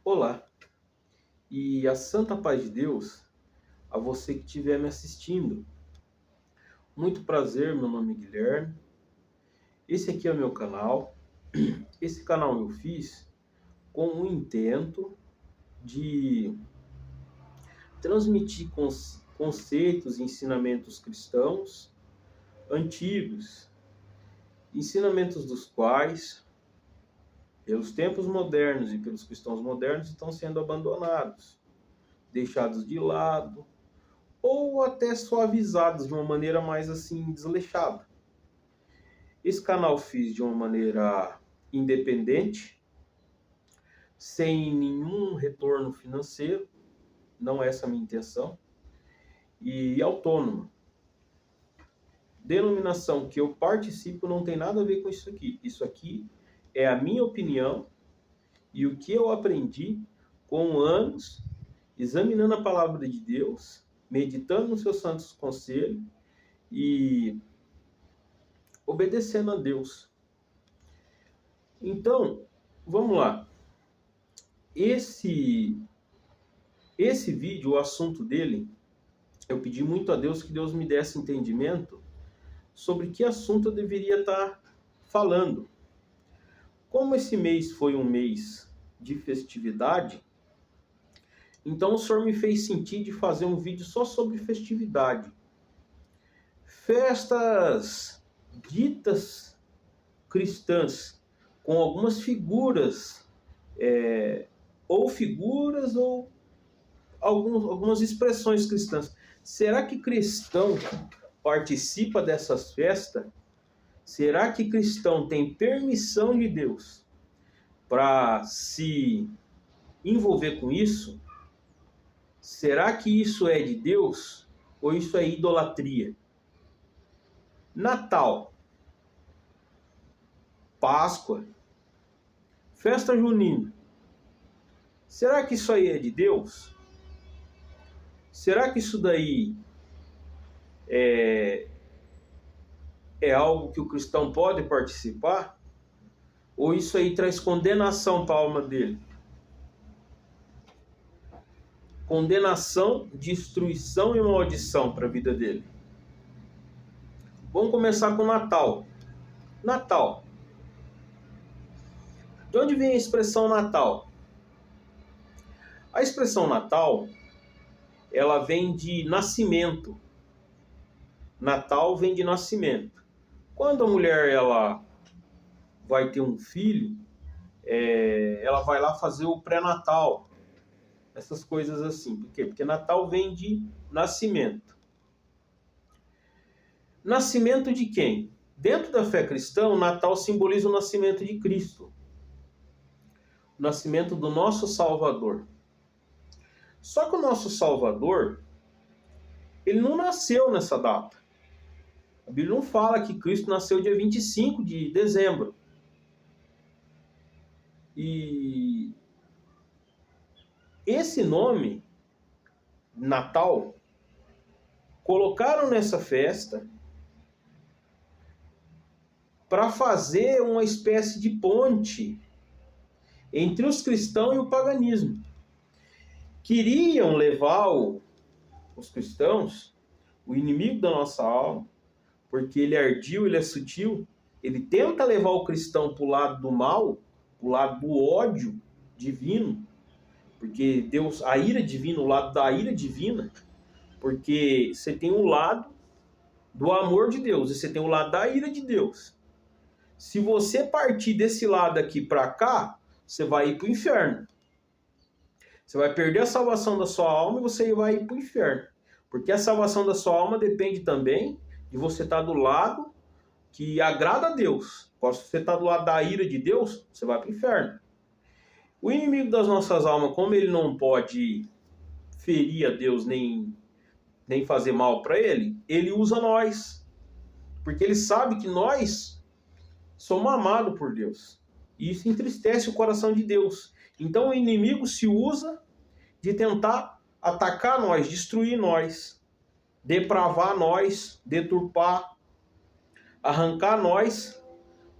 Olá, e a santa paz de Deus a você que estiver me assistindo. Muito prazer, meu nome é Guilherme. Esse aqui é o meu canal. Esse canal eu fiz com o intento de transmitir conceitos e ensinamentos cristãos antigos, ensinamentos dos quais, pelos tempos modernos e pelos cristãos modernos, estão sendo abandonados, deixados de lado, ou até suavizados de uma maneira mais assim desleixada. Esse canal fiz de uma maneira independente, sem nenhum retorno financeiro, não é essa a minha intenção, e autônomo. Denominação que eu participo não tem nada a ver com isso aqui. Isso aqui é a minha opinião e o que eu aprendi com anos, examinando a palavra de Deus, meditando nos seus santos conselhos e obedecendo a Deus. Então, vamos lá. Esse vídeo, o assunto dele, eu pedi muito a Deus que Deus me desse entendimento sobre que assunto eu deveria estar falando. Como esse mês foi um mês de festividade, então o Senhor me fez sentir de fazer um vídeo só sobre festividade. Festas ditas cristãs, com algumas figuras, ou algumas expressões cristãs. Será que cristão participa dessas festas? Será que cristão tem permissão de Deus para se envolver com isso? Será que isso é de Deus ou isso é idolatria? Natal, Páscoa, festa junina. Será que isso aí é de Deus? Será que isso daí é algo que o cristão pode participar? Ou isso aí traz condenação para a alma dele? Condenação, destruição e maldição para a vida dele. Vamos começar com Natal. Natal. De onde vem a expressão Natal? A expressão Natal, ela vem de nascimento. Natal vem de nascimento. Quando a mulher ela vai ter um filho, ela vai lá fazer o pré-natal. Essas coisas assim. Por quê? Porque Natal vem de nascimento. Nascimento de quem? Dentro da fé cristã, o Natal simboliza o nascimento de Cristo. O nascimento do nosso Salvador. Só que o nosso Salvador, ele não nasceu nessa data. A Bíblia não fala que Cristo nasceu dia 25 de dezembro. E esse nome, Natal, colocaram nessa festa para fazer uma espécie de ponte entre os cristãos e o paganismo. Queriam levar os cristãos, o inimigo da nossa alma, porque ele é ardil, ele é sutil, ele tenta levar o cristão para o lado do mal, para o lado do ódio divino, porque Deus, a ira divina, o lado da ira divina, porque você tem um lado do amor de Deus e você tem o lado da ira de Deus. Se você partir desse lado aqui para cá, você vai ir para o inferno. Você vai perder a salvação da sua alma e você vai ir para o inferno. Porque a salvação da sua alma depende também de você estar do lado que agrada a Deus. Se você está do lado da ira de Deus, você vai para o inferno. O inimigo das nossas almas, como ele não pode ferir a Deus nem fazer mal para ele, ele usa nós. Porque ele sabe que nós somos amados por Deus. E isso entristece o coração de Deus. Então o inimigo se usa de tentar atacar nós, destruir nós, depravar nós, deturpar, arrancar nós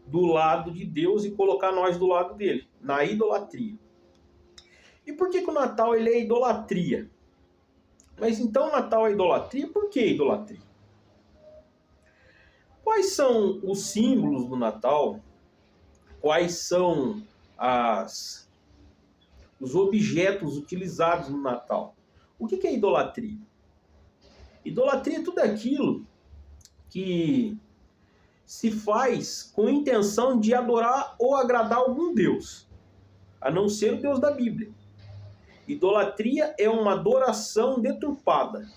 do lado de Deus e colocar nós do lado dele, na idolatria. E por que o Natal ele é idolatria? Mas então o Natal é idolatria? Por que idolatria? Quais são os símbolos do Natal? Quais são os objetos utilizados no Natal? O que é idolatria? Idolatria é tudo aquilo que se faz com a intenção de adorar ou agradar algum Deus, a não ser o Deus da Bíblia. Idolatria é uma adoração deturpada,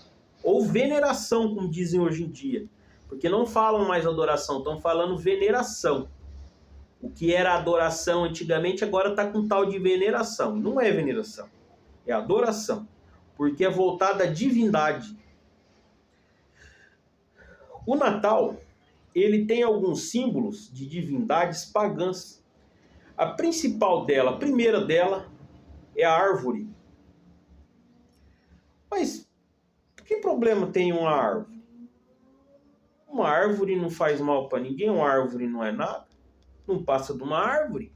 ou veneração, como dizem hoje em dia. Porque não falam mais adoração, estão falando veneração. O que era adoração antigamente, agora está com tal de veneração. Não é veneração, é adoração. Porque é voltada à divindade. O Natal, ele tem alguns símbolos de divindades pagãs. A principal dela, a primeira dela, é a árvore. Mas que problema tem uma árvore? Uma árvore não faz mal para ninguém, uma árvore não é nada. Não passa de uma árvore.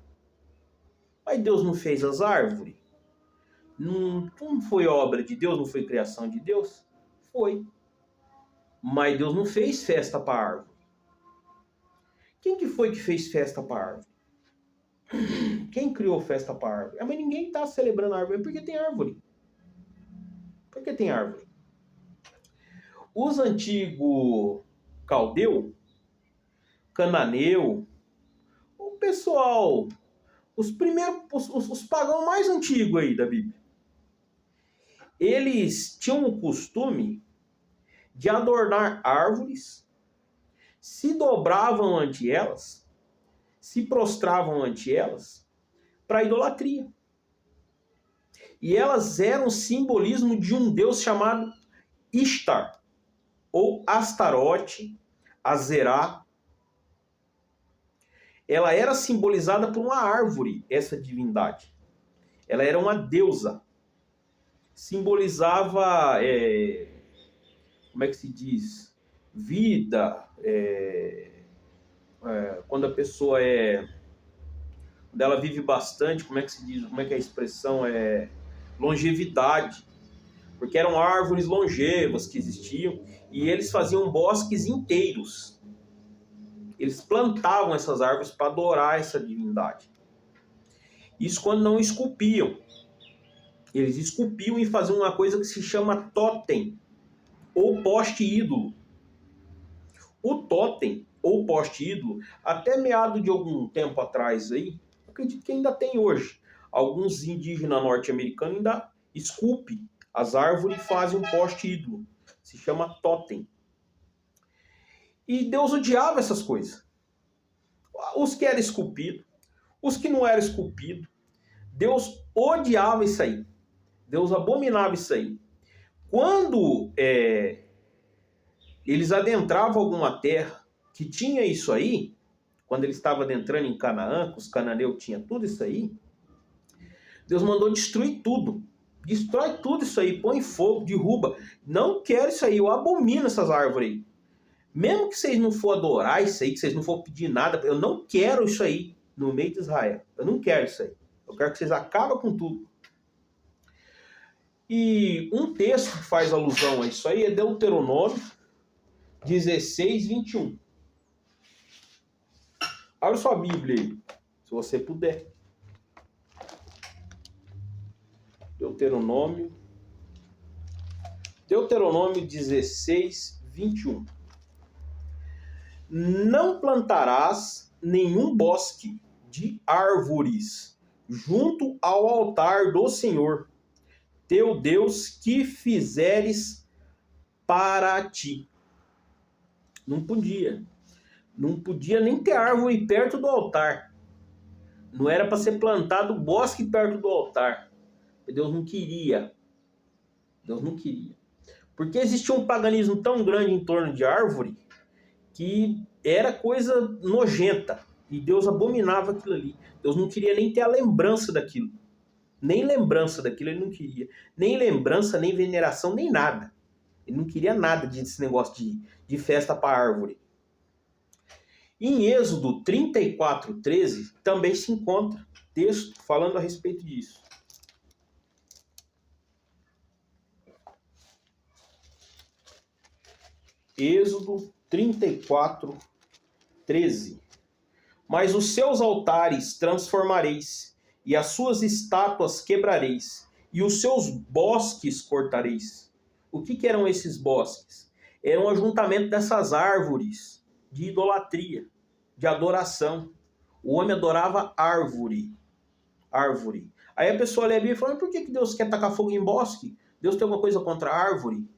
Mas Deus não fez as árvores? Não foi obra de Deus, não foi criação de Deus? Foi. Mas Deus não fez festa para a árvore. Quem que foi que fez festa para a árvore? Quem criou festa para a árvore? Mas ninguém está celebrando a árvore. Por que tem árvore? Por que tem árvore? Os antigos caldeu, cananeu, o pessoal, os primeiros, os pagãos mais antigos aí da Bíblia, eles tinham o costume de adornar árvores, se dobravam ante elas, se prostravam ante elas para idolatria. E elas eram simbolismo de um deus chamado Ishtar, ou Astarote, Azerá. Ela era simbolizada por uma árvore, essa divindade. Ela era uma deusa. Simbolizava, como é que se diz? Vida. Quando a pessoa quando ela vive bastante, como é que se diz? Como é que é a expressão? Longevidade. Porque eram árvores longevas que existiam e eles faziam bosques inteiros. Eles plantavam essas árvores para adorar essa divindade. Isso quando não esculpiam. Eles esculpiam e faziam uma coisa que se chama totem, ou poste ídolo. O totem, ou poste ídolo, até meado de algum tempo atrás aí, acredito que ainda tem hoje. Alguns indígenas norte-americanos ainda esculpem as árvores e fazem um poste ídolo. Se chama totem. E Deus odiava essas coisas. Os que eram esculpidos, os que não eram esculpidos. Deus odiava isso aí. Deus abominava isso aí. Quando eles adentravam alguma terra que tinha isso aí, quando eles estavam adentrando em Canaã, que os cananeus tinham tudo isso aí, Deus mandou destruir tudo. Destrói tudo isso aí, põe fogo, derruba. Não quero isso aí, eu abomino essas árvores aí. Mesmo que vocês não for adorar isso aí, que vocês não for pedir nada, eu não quero isso aí no meio de Israel. Eu não quero isso aí. Eu quero que vocês acabem com tudo. E um texto que faz alusão a isso aí é Deuteronômio 16, 21. Abra sua Bíblia aí, se você puder. Deuteronômio 16, 21. Não plantarás nenhum bosque de árvores junto ao altar do Senhor, teu Deus, que fizeres para ti. Não podia. Não podia nem ter árvore perto do altar. Não era para ser plantado bosque perto do altar. Deus não queria. Deus não queria. Porque existia um paganismo tão grande em torno de árvore que era coisa nojenta. E Deus abominava aquilo ali. Deus não queria nem ter a lembrança daquilo. Nem lembrança daquilo ele não queria. Nem lembrança, nem veneração, nem nada. Ele não queria nada desse negócio de festa para árvore. Em Êxodo 34, 13, também se encontra texto falando a respeito disso. Êxodo 34, 13. Mas os seus altares transformareis, e as suas estátuas quebrareis, e os seus bosques cortareis. O que eram esses bosques? Era um ajuntamento dessas árvores de idolatria, de adoração. O homem adorava árvore. Aí a pessoa lê a Bíblia e fala, por que Deus quer tacar fogo em bosque? Deus tem alguma coisa contra a árvore?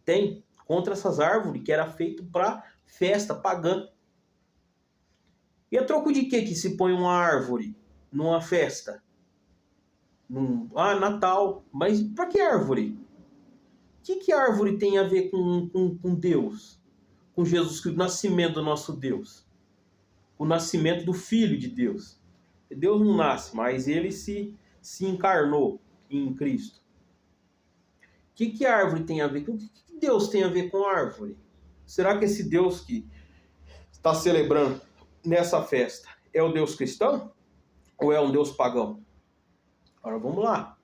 Tem, contra essas árvores que era feito para festa pagã. E a troco de que se põe uma árvore numa festa? Natal. Mas para que árvore? O que a árvore tem a ver com Deus? Com Jesus Cristo, o nascimento do nosso Deus? O nascimento do Filho de Deus. Deus não nasce, mas ele se encarnou em Cristo. O que a árvore tem a ver? O que Deus tem a ver com a árvore? Será que esse Deus que está celebrando nessa festa é o Deus cristão? Ou é um Deus pagão? Agora vamos lá.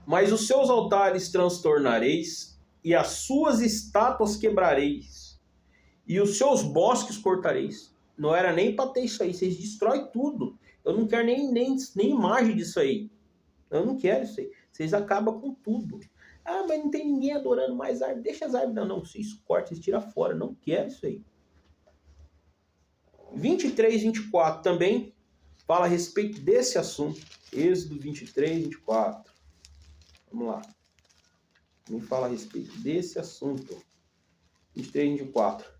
Mas os seus altares transtornareis, e as suas estátuas quebrareis, e os seus bosques cortareis. Não era nem para ter isso aí, vocês destroem tudo. Eu não quero nem imagem disso aí. Eu não quero isso aí. Vocês acabam com tudo. Mas não tem ninguém adorando mais árvore. Deixa as árvores. Não, isso corta, vocês tiram fora. Não quero isso aí. 23, 24 também fala a respeito desse assunto. Êxodo 23, 24. Vamos lá. Me fala a respeito desse assunto. 23, 24.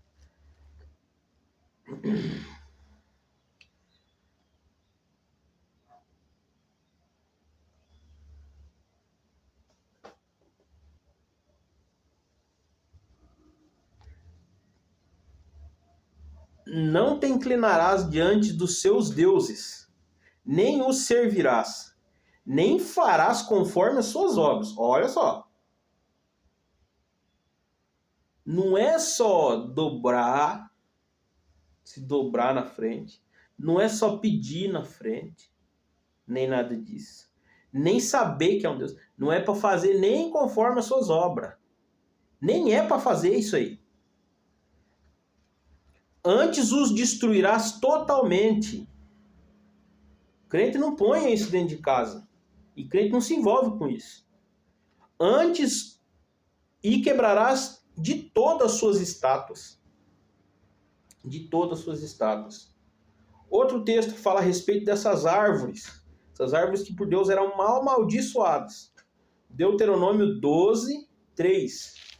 Não te inclinarás diante dos seus deuses, nem os servirás, nem farás conforme as suas obras. Olha só. Não é só se dobrar na frente. Não é só pedir na frente. Nem nada disso. Nem saber que é um Deus. Não é para fazer nem conforme as suas obras. Nem é para fazer isso aí. Antes os destruirás totalmente. O crente não põe isso dentro de casa. E crente não se envolve com isso. Antes, e quebrarás de todas as suas estátuas. De todas as suas estátuas. Outro texto que fala a respeito dessas árvores. Essas árvores que por Deus eram mal amaldiçoadas. Deuteronômio 12, 3.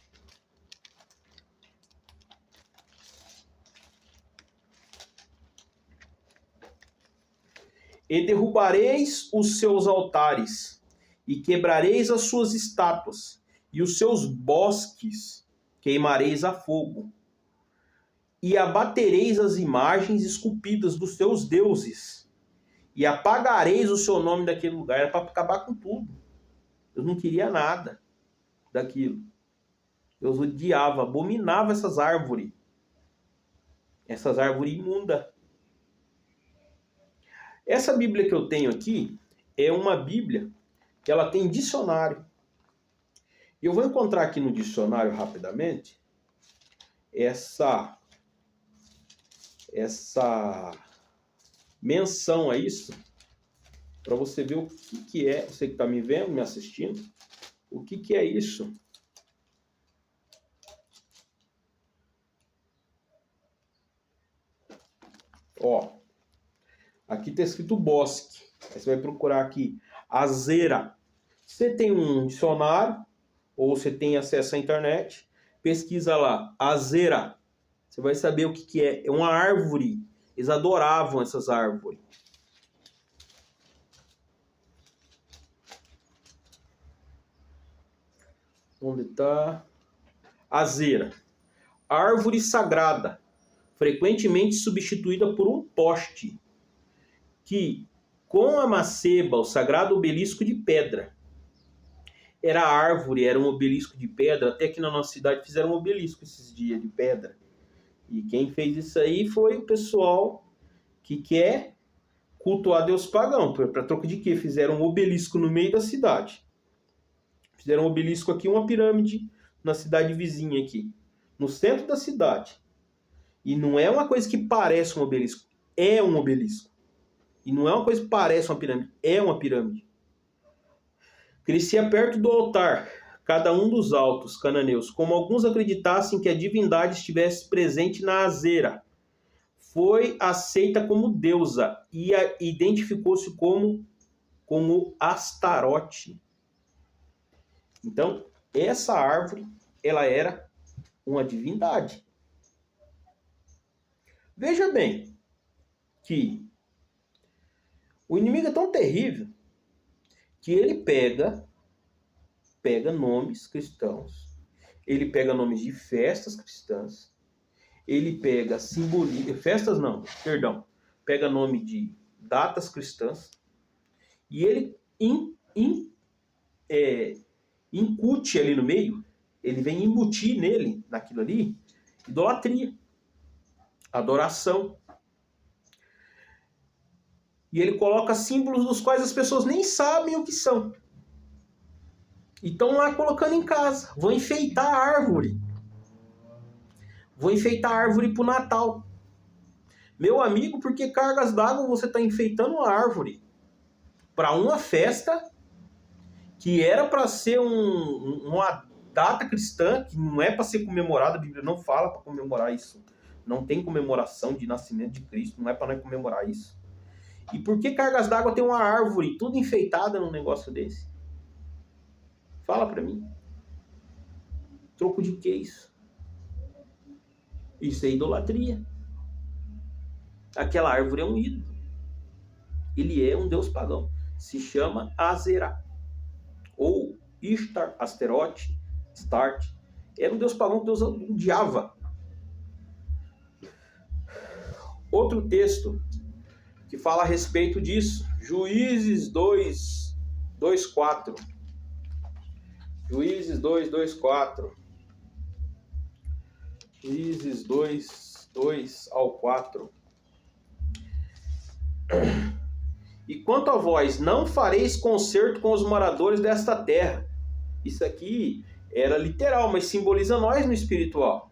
E derrubareis os seus altares, e quebrareis as suas estátuas, e os seus bosques queimareis a fogo. E abatereis as imagens esculpidas dos seus deuses, e apagareis o seu nome daquele lugar. Era para acabar com tudo. Deus não queria nada daquilo. Deus odiava, abominava essas árvores. Essas árvores imundas. Essa Bíblia que eu tenho aqui é uma Bíblia que ela tem dicionário. Eu vou encontrar aqui no dicionário rapidamente essa menção a isso, para você ver o que é, você que está me vendo, me assistindo, o que é isso. Ó, aqui está escrito bosque. Aí você vai procurar aqui azera. Você tem um dicionário ou você tem acesso à internet, pesquisa lá, azera. Você vai saber o que é. É uma árvore. Eles adoravam essas árvores. Onde está? Azera. Árvore sagrada, frequentemente substituída por um poste, que, com a maceba, o sagrado obelisco de pedra. Era árvore, era um obelisco de pedra. Até que na nossa cidade fizeram um obelisco esses dias de pedra. E quem fez isso aí foi o pessoal que quer cultuar Deus pagão. Para troco de quê? Fizeram um obelisco no meio da cidade. Fizeram um obelisco aqui, uma pirâmide na cidade vizinha aqui, no centro da cidade. E não é uma coisa que parece um obelisco, é um obelisco. E não é uma coisa que parece uma pirâmide, é uma pirâmide. Crescia perto do altar, cada um dos altos cananeus, como alguns acreditassem que a divindade estivesse presente na azeira. Foi aceita como deusa e identificou-se como Astarote. Então, essa árvore, ela era uma divindade. Veja bem que o inimigo é tão terrível que ele pega nomes cristãos, ele pega nomes de festas cristãs, ele pega festas não, perdão, pega nome de datas cristãs e ele incute ali no meio, ele vem embutir nele, naquilo ali, idolatria, adoração. E ele coloca símbolos dos quais as pessoas nem sabem o que são. E estão lá colocando em casa. Vou enfeitar a árvore. Vou enfeitar a árvore para o Natal. Meu amigo, por que cargas d'água você está enfeitando a árvore? Para uma festa que era para ser uma data cristã, que não é para ser comemorada, a Bíblia não fala para comemorar isso. Não tem comemoração de nascimento de Cristo, não é para nós comemorar isso. E por que cargas d'água tem uma árvore tudo enfeitada num negócio desse? Fala para mim. Troco de que isso? Isso é idolatria. Aquela árvore é um ídolo. Ele é um deus pagão. Se chama Azerá. Ou Ishtar, Asterote, Start. Era um deus pagão que Deus odiava. Outro texto que fala a respeito disso. Juízes 2:4. Juízes 2:4. Juízes 2:2-4. E quanto a vós, não fareis concerto com os moradores desta terra. Isso aqui era literal, mas simboliza nós no espiritual.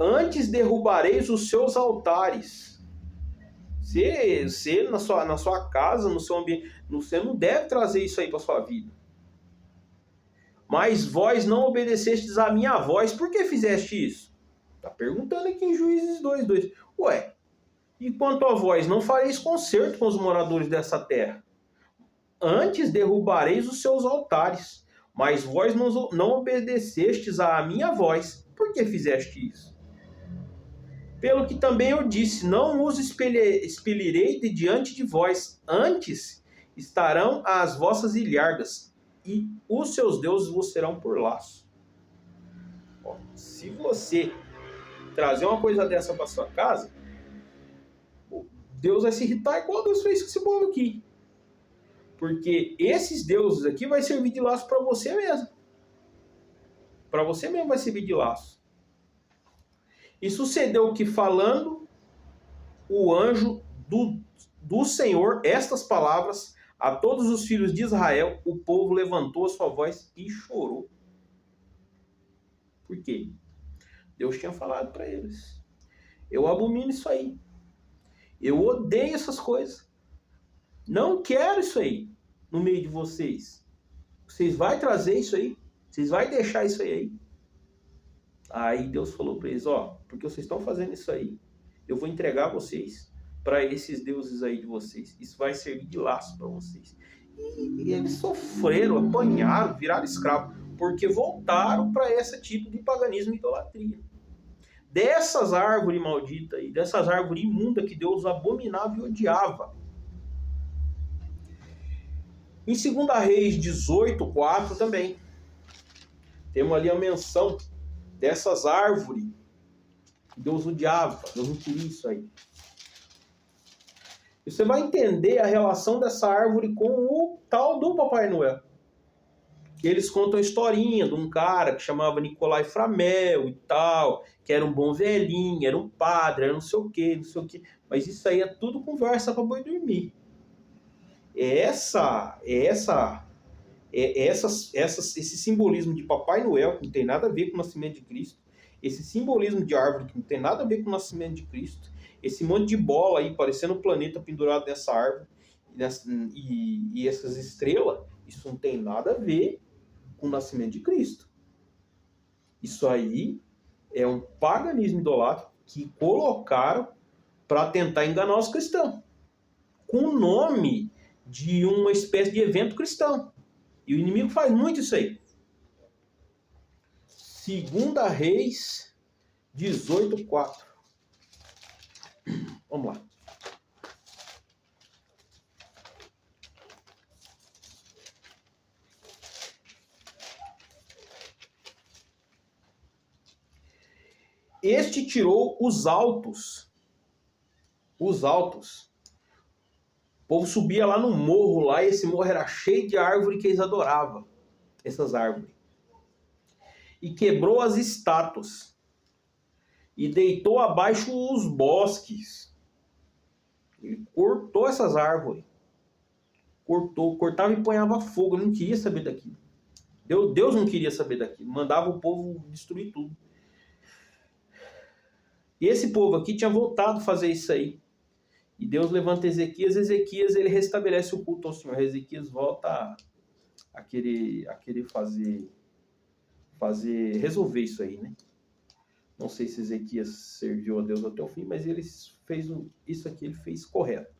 Antes derrubareis os seus altares. Você na sua casa, no seu ambiente, você não deve trazer isso aí para sua vida. Mas vós não obedecestes à minha voz, por que fizeste isso? Está perguntando aqui em Juízes 2:2. Ué, e quanto a vós, não fareis concerto com os moradores dessa terra. Antes derrubareis os seus altares, mas vós não obedecestes à minha voz, por que fizeste isso? Pelo que também eu disse, não os expelirei de diante de vós, antes estarão as vossas ilhargas, e os seus deuses vos serão por laço. Ó, se você trazer uma coisa dessa para sua casa, Deus vai se irritar igual Deus fez com esse povo aqui. Porque esses deuses aqui vai servir de laço para você mesmo. Para você mesmo vai servir de laço. E sucedeu que, falando o anjo do Senhor estas palavras a todos os filhos de Israel, o povo levantou a sua voz e chorou. Por quê? Deus tinha falado para eles. Eu abomino isso aí. Eu odeio essas coisas. Não quero isso aí no meio de vocês. Vocês vão trazer isso aí? Vocês vão deixar isso aí? Aí Deus falou para eles, ó, porque vocês estão fazendo isso aí, eu vou entregar vocês para esses deuses aí de vocês. Isso vai servir de laço para vocês. E eles sofreram, apanharam, viraram escravos, porque voltaram para esse tipo de paganismo e idolatria. Dessas árvores malditas aí, dessas árvores imundas que Deus abominava e odiava. Em 2 Reis 18:4 também, temos ali a menção dessas árvores que Deus odiava, Deus não queria isso aí. E você vai entender a relação dessa árvore com o tal do Papai Noel. Eles contam a historinha de um cara que chamava Nicolai Flamel e tal, que era um bom velhinho, era um padre, era não sei o quê. Mas isso aí é tudo conversa para boi dormir. Essa esse simbolismo de Papai Noel, que não tem nada a ver com o nascimento de Cristo, esse simbolismo de árvore, que não tem nada a ver com o nascimento de Cristo, esse monte de bola aí, parecendo um planeta pendurado nessa árvore, e essas estrelas, isso não tem nada a ver com o nascimento de Cristo. Isso aí é um paganismo idolátrico que colocaram para tentar enganar os cristãos, com o nome de uma espécie de evento cristão. E o inimigo faz muito isso aí. 2 Reis 18:4. Vamos lá. Este tirou os altos. Os altos. O povo subia lá no morro, lá, e esse morro era cheio de árvore que eles adoravam. Essas árvores. E quebrou as estátuas. E deitou abaixo os bosques. Ele cortou essas árvores. Cortava e ponhava fogo. Ele não queria saber daquilo. Deus não queria saber daquilo. Mandava o povo destruir tudo. E esse povo aqui tinha voltado a fazer isso aí. E Deus levanta Ezequias. Ezequias, ele restabelece o culto ao Senhor. Ezequias volta a querer resolver isso aí, né? Não sei se Ezequias serviu a Deus até o fim, mas ele fez isso aqui, ele fez correto.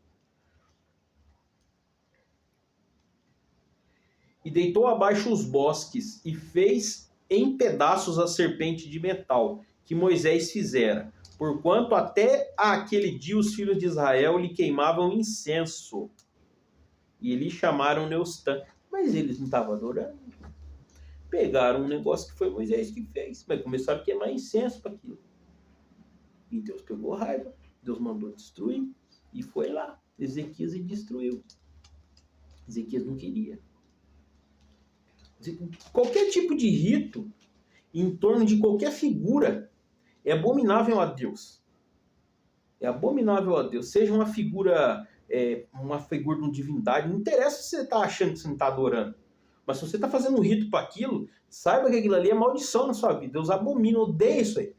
E deitou abaixo os bosques e fez em pedaços a serpente de metal que Moisés fizera, porquanto até aquele dia os filhos de Israel lhe queimavam incenso. E eles chamaram Neustã. Mas eles não estavam adorando. Pegaram um negócio que foi Moisés que fez, mas começaram a queimar incenso para aquilo. E Deus pegou raiva. Deus mandou destruir. E foi lá. Ezequias e destruiu. Ezequias não queria. Qualquer tipo de rito em torno de qualquer figura é abominável a Deus. É abominável a Deus. Seja uma figura de uma divindade. Não interessa se você está achando que você não está adorando. Mas se você está fazendo um rito para aquilo, saiba que aquilo ali é maldição na sua vida. Deus abomina, odeia isso aí.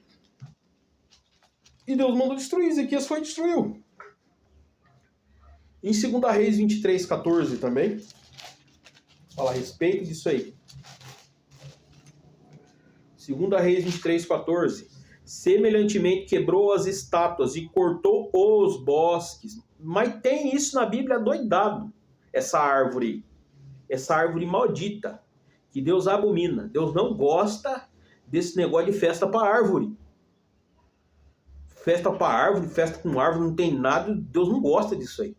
E Deus mandou destruir. Ezequias foi e destruiu. Em 2 Reis 23:14 também, fala a respeito disso aí. 2 Reis 23:14. Semelhantemente quebrou as estátuas e cortou os bosques. Mas tem isso na Bíblia doidado. Essa árvore maldita, que Deus abomina. Deus não gosta desse negócio de festa para árvore. Festa para árvore, festa com árvore, não tem nada. Deus não gosta disso aí.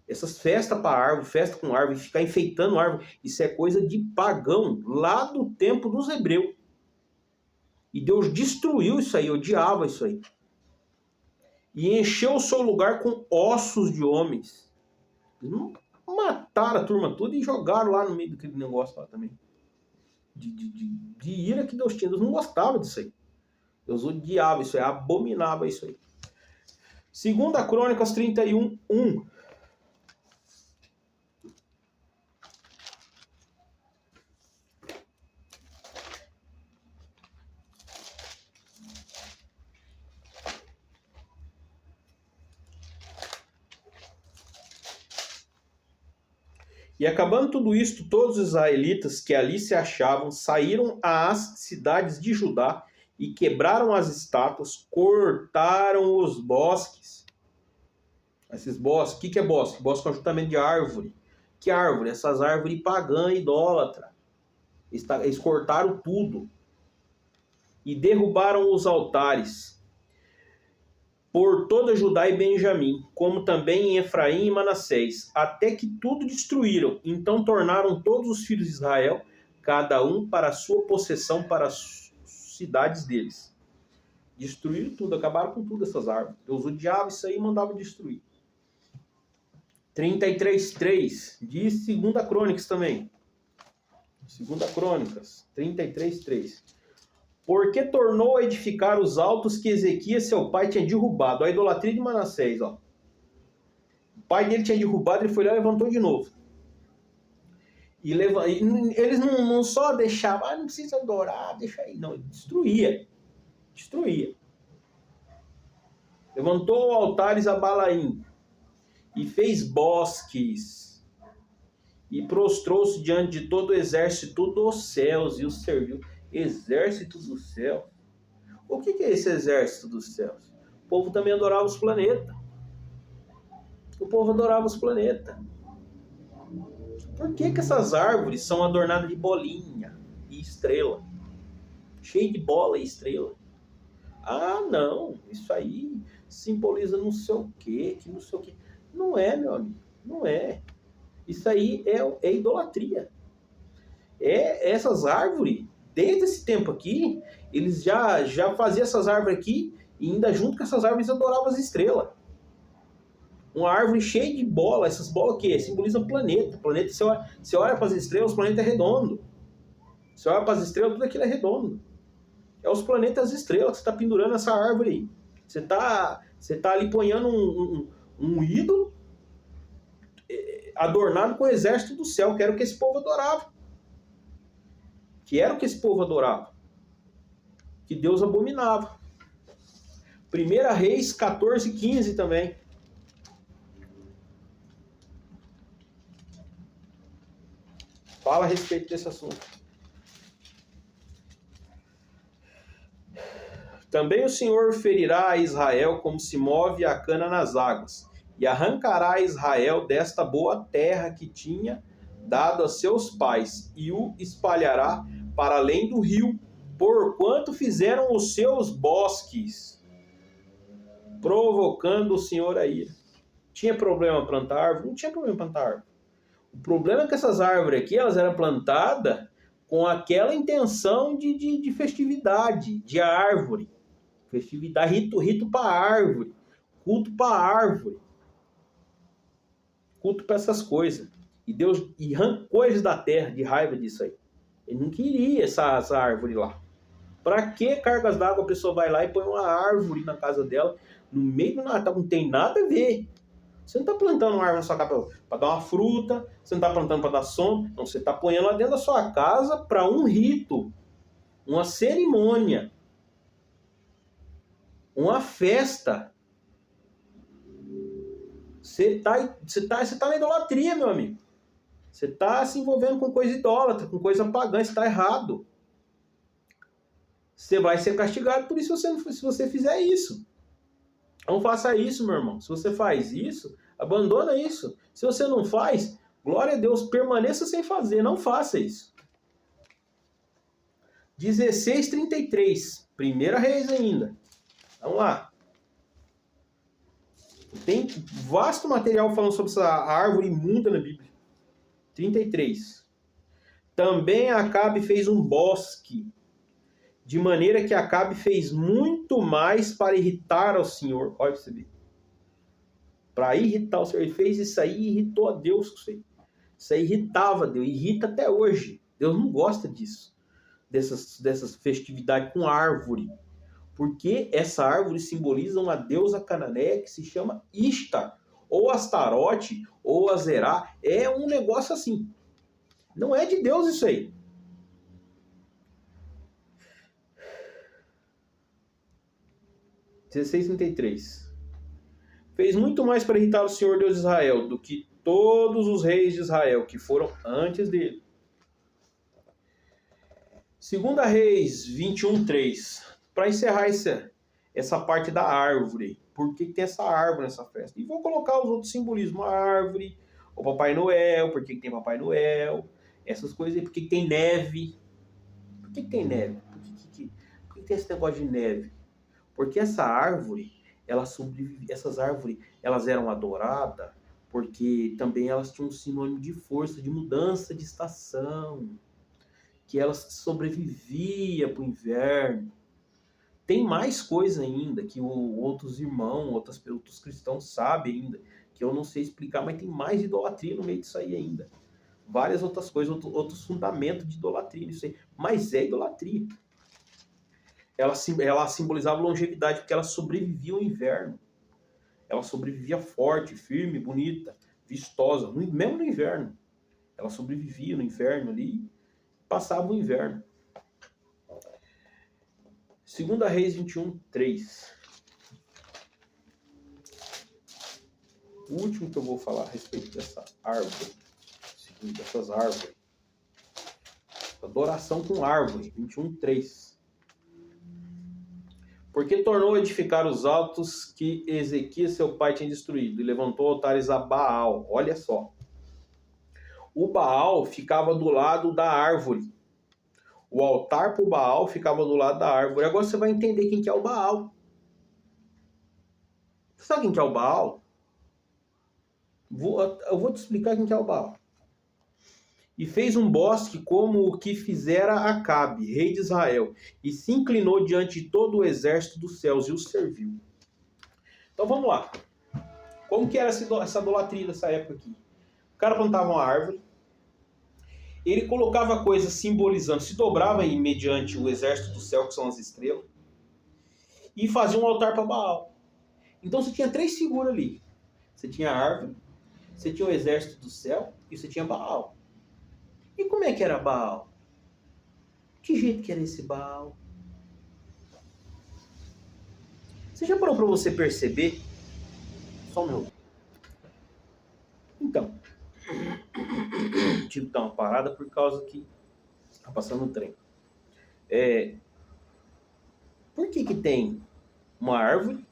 Essas festas para árvore, festa com árvore, ficar enfeitando árvore, isso é coisa de pagão, lá do tempo dos hebreus. E Deus destruiu isso aí, odiava isso aí. E encheu o seu lugar com ossos de homens. Mataram a turma toda e jogaram lá no meio daquele negócio lá também. De ira que Deus tinha. Deus não gostava disso aí. Deus odiava isso aí, abominava isso aí. 2 Crônicas 31:1. E acabando tudo isto, todos os israelitas que ali se achavam saíram às cidades de Judá e quebraram as estátuas, cortaram os bosques. Esses bosques, o que é bosque? Bosque é um ajuntamento de árvore. Que árvore? Essas árvores pagã, idólatra. Eles cortaram tudo. E derrubaram os altares por toda Judá e Benjamim, como também em Efraim e Manassés, até que tudo destruíram. Então tornaram todos os filhos de Israel, cada um para a sua possessão, para as cidades deles. Destruíram tudo, acabaram com tudo essas árvores. Deus odiava isso aí e mandava destruir. 33:3, diz 2 Crônicas também. 2 Crônicas, 33:3. Porque tornou a edificar os altos que Ezequias, seu pai, tinha derrubado. A idolatria de Manassés, ó. O pai dele tinha derrubado, ele foi lá e levantou de novo. E eles não só deixavam, não precisa adorar, deixa aí. Não, destruía. Levantou altares a Balaim e fez bosques e prostrou-se diante de todo o exército dos céus e os serviu. Exército dos céus? O que é esse exército dos céus? O povo também adorava os planetas. Por que essas árvores são adornadas de bolinha e estrela? Cheio de bola e estrela. Ah, não, isso aí simboliza não sei o quê, que não sei o quê. Não é, meu amigo, não é. Isso aí é idolatria. Essas árvores, desde esse tempo aqui, eles já faziam essas árvores aqui e ainda junto com essas árvores adoravam as estrelas. Uma árvore cheia de bola, essas bolas que simbolizam planeta. Planeta, você olha para as estrelas, o planeta é redondo. Você olha para as estrelas, tudo aquilo é redondo. É os planetas e as estrelas que você está pendurando essa árvore aí. Você tá ali ponhando um ídolo adornado com o exército do céu, que era o que esse povo adorava. Que Deus abominava. 1 Reis 14:15 também. Fala a respeito desse assunto. Também o Senhor ferirá a Israel como se move a cana nas águas, e arrancará a Israel desta boa terra que tinha dado a seus pais, e o espalhará para além do rio, porquanto fizeram os seus bosques, provocando o Senhor a ira. Tinha problema plantar árvore? Não tinha problema plantar árvore. O problema é que essas árvores aqui, elas eram plantadas com aquela intenção de festividade, de árvore. Festividade, rito para árvore. Culto para árvore. Culto para essas coisas. E Deus arrancou eles da terra de raiva disso aí. Ele não queria essa árvore lá. Para que cargas d'água a pessoa vai lá e põe uma árvore na casa dela, no meio do Natal? Não tem nada a ver. Você não está plantando uma árvore na sua casa para dar uma fruta, você não está plantando para dar sombra, não, você está ponhando lá dentro da sua casa para um rito, uma cerimônia, uma festa. Você tá na idolatria, meu amigo. Você está se envolvendo com coisa idólatra, com coisa pagã, isso está errado. Você vai ser castigado por isso se você fizer isso. Não faça isso, meu irmão. Se você faz isso, abandona isso. Se você não faz, glória a Deus, permaneça sem fazer. Não faça isso. 16:33. 1 Reis ainda. Vamos lá. Tem vasto material falando sobre essa árvore imunda na Bíblia. 33. Também Acabe fez um bosque, de maneira que Acabe fez muito mais para irritar ao Senhor. Olha pra você ver. Para irritar o Senhor. Ele fez isso aí e irritou a Deus com isso aí. Isso aí irritava Deus. Irrita até hoje. Deus não gosta disso. Dessas festividades com árvore. Porque essa árvore simboliza uma deusa cananeia que se chama Ishtar. Ou Astarote, ou Azerá. É um negócio assim. Não é de Deus isso aí. (16:33) 16:33. Fez muito mais para irritar o Senhor Deus de Israel do que todos os reis de Israel que foram antes dele. 2 Reis 21:3. Para encerrar essa parte da árvore. Por que tem essa árvore nessa festa? E vou colocar os outros simbolismos. A árvore, o Papai Noel. Por que tem Papai Noel? Essas coisas aí. Por que tem neve? Por que tem neve? Por que tem esse negócio de neve? Porque essa árvore, essas árvores, elas eram adoradas porque também elas tinham um sinônimo de força, de mudança de estação, que elas sobreviviam para o inverno. Tem mais coisa ainda que outros irmãos, outros cristãos sabem ainda, que eu não sei explicar, mas tem mais idolatria no meio disso aí ainda. Várias outras coisas, outros fundamentos de idolatria nisso aí. Mas é idolatria. Ela simbolizava longevidade porque ela sobrevivia ao inverno. Ela sobrevivia forte, firme, bonita, vistosa, mesmo no inverno. Ela sobrevivia no inverno ali, passava o inverno. 2 Reis 21, 3. O último que eu vou falar a respeito dessa árvore, dessas árvores. Adoração com árvore, 21, 3. Porque tornou a edificar os altos que Ezequias seu pai tinha destruído, e levantou altares a Baal. Olha só. O Baal ficava do lado da árvore. O altar para o Baal ficava do lado da árvore. Agora você vai entender quem que é o Baal. Você sabe quem que é o Baal? Eu vou te explicar quem que é o Baal. E fez um bosque como o que fizera Acabe, rei de Israel, e se inclinou diante de todo o exército dos céus e o serviu. Então vamos lá. Como que era essa idolatria dessa época aqui? O cara plantava uma árvore, ele colocava coisas simbolizando, se dobrava mediante o exército do céu, que são as estrelas, e fazia um altar para Baal. Então você tinha 3 figuras ali. Você tinha a árvore, você tinha o exército do céu e você tinha Baal. E como é que era Baal? Que jeito que era esse Baal? Você já parou para você perceber? Só um minuto. Então, tive que dar uma parada por causa que tá passando um trem. Por que tem uma árvore,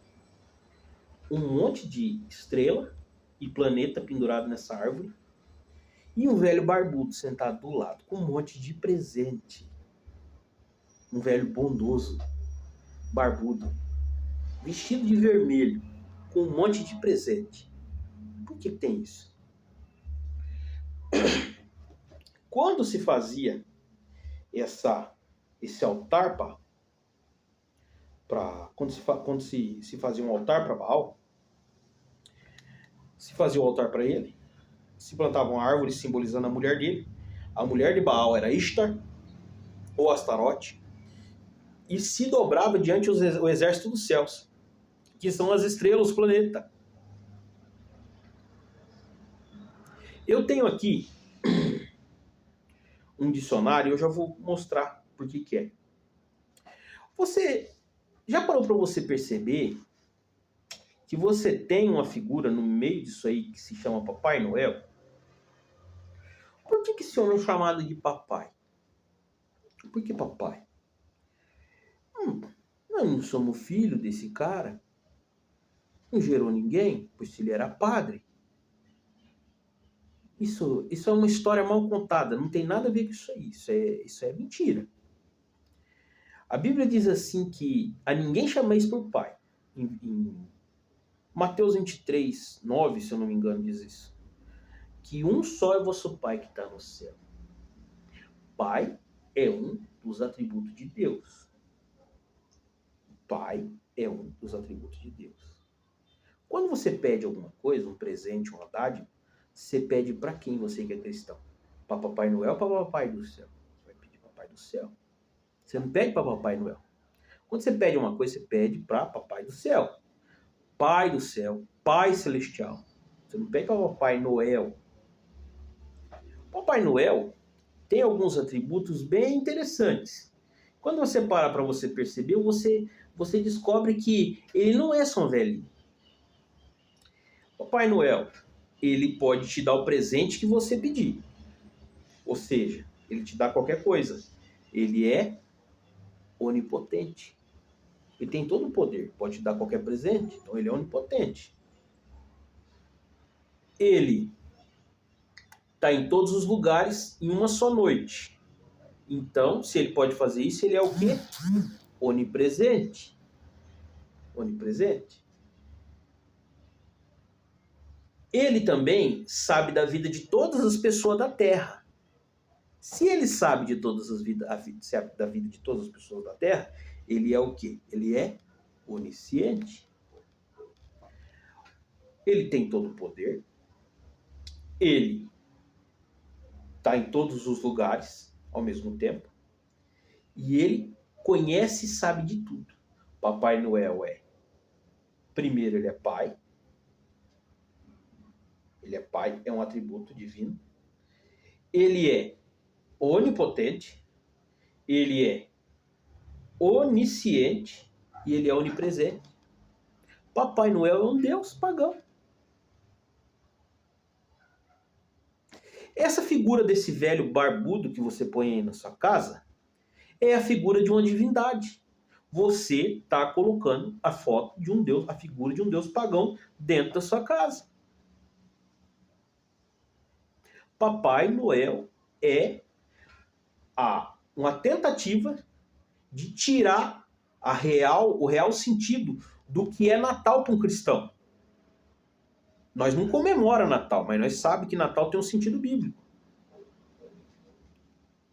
um monte de estrela e planeta pendurado nessa árvore, e um velho barbudo sentado do lado, com um monte de presente? Um velho bondoso, barbudo, vestido de vermelho, com um monte de presente. Por que tem isso? Quando se fazia esse altar quando se fazia um altar para Baal, se fazia um altar para ele, se plantava uma árvore simbolizando a mulher dele. A mulher de Baal era Ishtar ou Astarote, e se dobrava diante o exército dos céus, que são as estrelas, os planetas. Eu tenho aqui um dicionário, eu já vou mostrar por que é. Você já parou para você perceber que você tem uma figura no meio disso aí que se chama Papai Noel? Por que esse homem é chamado de papai? Por que papai? Nós não somos filho desse cara. Não gerou ninguém, pois ele era padre. Isso é uma história mal contada, não tem nada a ver com isso aí. Isso é mentira. A Bíblia diz assim que a ninguém chameis por pai. Em Mateus 23, 9, se eu não me engano, diz isso. Que um só é vosso pai que está no céu. Pai é um dos atributos de Deus. Pai é um dos atributos de Deus. Quando você pede alguma coisa, um presente, uma dádiva, você pede para quem você que é cristão? Para Papai Noel ou para Papai do céu? Você vai pedir para Papai do céu. Você não pede para Papai Noel. Quando você pede uma coisa, você pede para Papai do céu. Pai do céu, Pai celestial. Você não pede para Papai Noel. Papai Noel tem alguns atributos bem interessantes. Quando você para você perceber, você descobre que ele não é só um velhinho. Papai Noel, ele pode te dar o presente que você pedir. Ou seja, ele te dá qualquer coisa. Ele é onipotente. Ele tem todo o poder. Pode te dar qualquer presente. Então ele é onipotente. Ele está em todos os lugares em uma só noite. Então, se ele pode fazer isso, ele é o quê? Onipresente. Onipresente. Ele também sabe da vida de todas as pessoas da Terra. Se ele sabe de da vida de todas as pessoas da Terra, ele é o quê? Ele é onisciente. Ele tem todo o poder. Ele está em todos os lugares ao mesmo tempo. E ele conhece e sabe de tudo. Papai Noel primeiro, ele é pai. Ele é pai, é um atributo divino. ele é onipotente, ele é onisciente e ele é onipresente. Papai Noel é um deus pagão. Essa figura desse velho barbudo que você põe aí na sua casa é a figura de uma divindade. Você está colocando a foto de um deus, a figura de um deus pagão dentro da sua casa. Papai Noel é uma tentativa de tirar o real sentido do que é Natal para um cristão. Nós não comemoramos Natal, mas nós sabemos que Natal tem um sentido bíblico.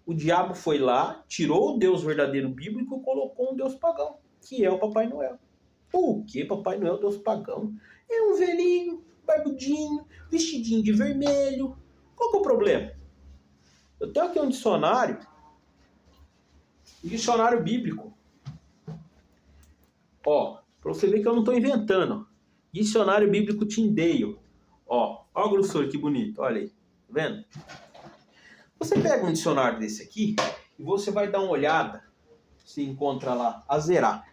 O diabo foi lá, tirou o Deus verdadeiro bíblico e colocou um Deus pagão, que é o Papai Noel. Por que Papai Noel é Deus pagão? É um velhinho, barbudinho, vestidinho de vermelho. Qual que é o problema? Eu tenho aqui um dicionário bíblico. Ó, para você ver que eu não estou inventando. Dicionário bíblico Tyndale. Ó a grossura, que bonito. Olha aí. Tá vendo? Você pega um dicionário desse aqui e você vai dar uma olhada se encontra lá azerar.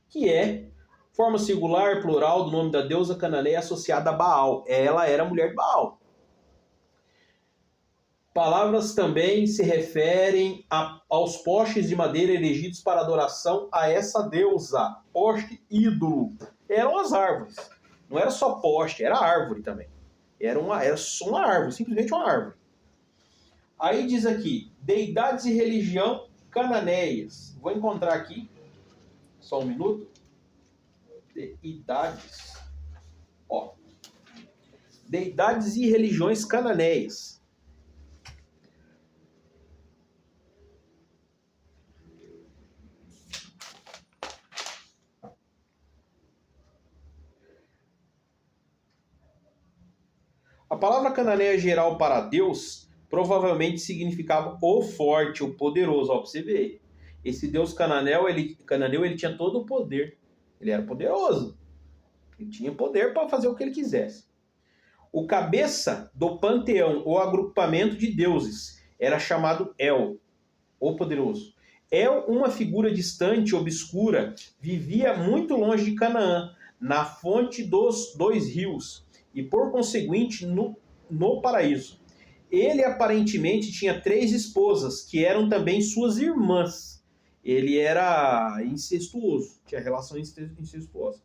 Que é forma singular, plural do nome da deusa cananeia associada a Baal. Ela era mulher de Baal. Palavras também se referem aos postes de madeira erigidos para adoração a essa deusa. Poste ídolo. Eram as árvores. Não era só poste, era árvore também. Era só uma árvore, simplesmente uma árvore. Aí diz aqui, deidades e religião cananeias. Vou encontrar aqui, só um minuto. Deidades. Ó. Deidades e religiões cananeias. A palavra cananeia geral para Deus provavelmente significava o forte, o poderoso. Ó, pra você ver. Esse Deus cananeu, ele tinha todo o poder. Ele era poderoso. Ele tinha poder para fazer o que ele quisesse. O cabeça do panteão, ou agrupamento de deuses, era chamado El, o poderoso. El, uma figura distante, obscura, vivia muito longe de Canaã, na fonte dos 2 rios, e por conseguinte no paraíso. Ele aparentemente tinha 3 esposas, que eram também suas irmãs. Ele era incestuoso, tinha relação incestuosa.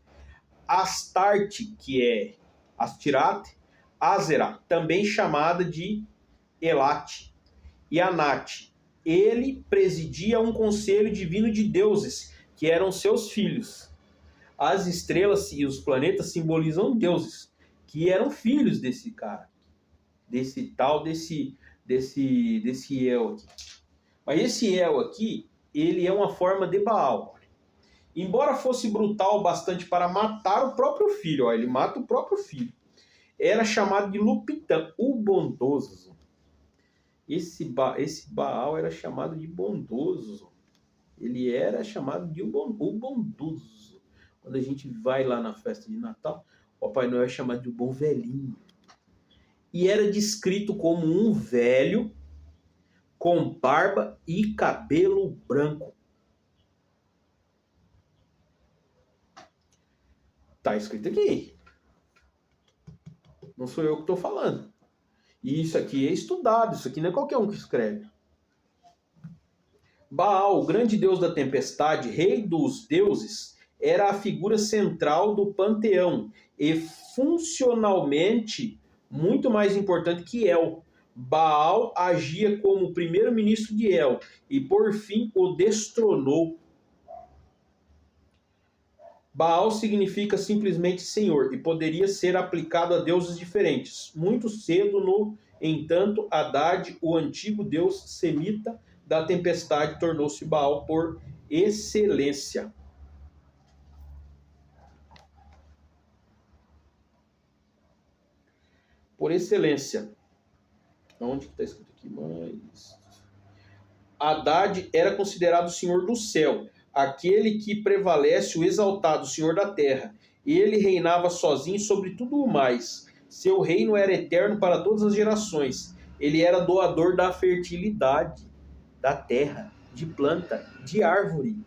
Astarte, que é Astirate, Azera, também chamada de Elate, e Anate. Ele presidia um conselho divino de deuses, que eram seus filhos. As estrelas e os planetas simbolizam deuses, que eram filhos desse cara, desse El aqui. Mas esse El aqui, ele é uma forma de Baal. Embora fosse brutal bastante para matar o próprio filho, ó, ele mata o próprio filho. Era chamado de Lupitã, o bondoso. Esse Baal era chamado de bondoso. Ele era chamado de o bondoso. Quando a gente vai lá na festa de Natal, o Papai Noel é chamado de o bom velhinho. E era descrito como um velho com barba e cabelo branco. Tá escrito aqui. Não sou eu que estou falando. E isso aqui é estudado, isso aqui não é qualquer um que escreve. Baal, o grande deus da tempestade, rei dos deuses, era a figura central do panteão e funcionalmente muito mais importante que El. Baal agia como primeiro-ministro de El e por fim o destronou. Baal significa simplesmente Senhor e poderia ser aplicado a deuses diferentes. Muito cedo, no entanto, Haddad, o antigo deus semita da tempestade, tornou-se Baal por excelência. Por excelência. Onde está escrito aqui? Haddad era considerado o Senhor do céu, aquele que prevalece, o exaltado Senhor da terra. Ele reinava sozinho sobre tudo o mais. Seu reino era eterno para todas as gerações. Ele era doador da fertilidade, da terra, de planta, de árvore.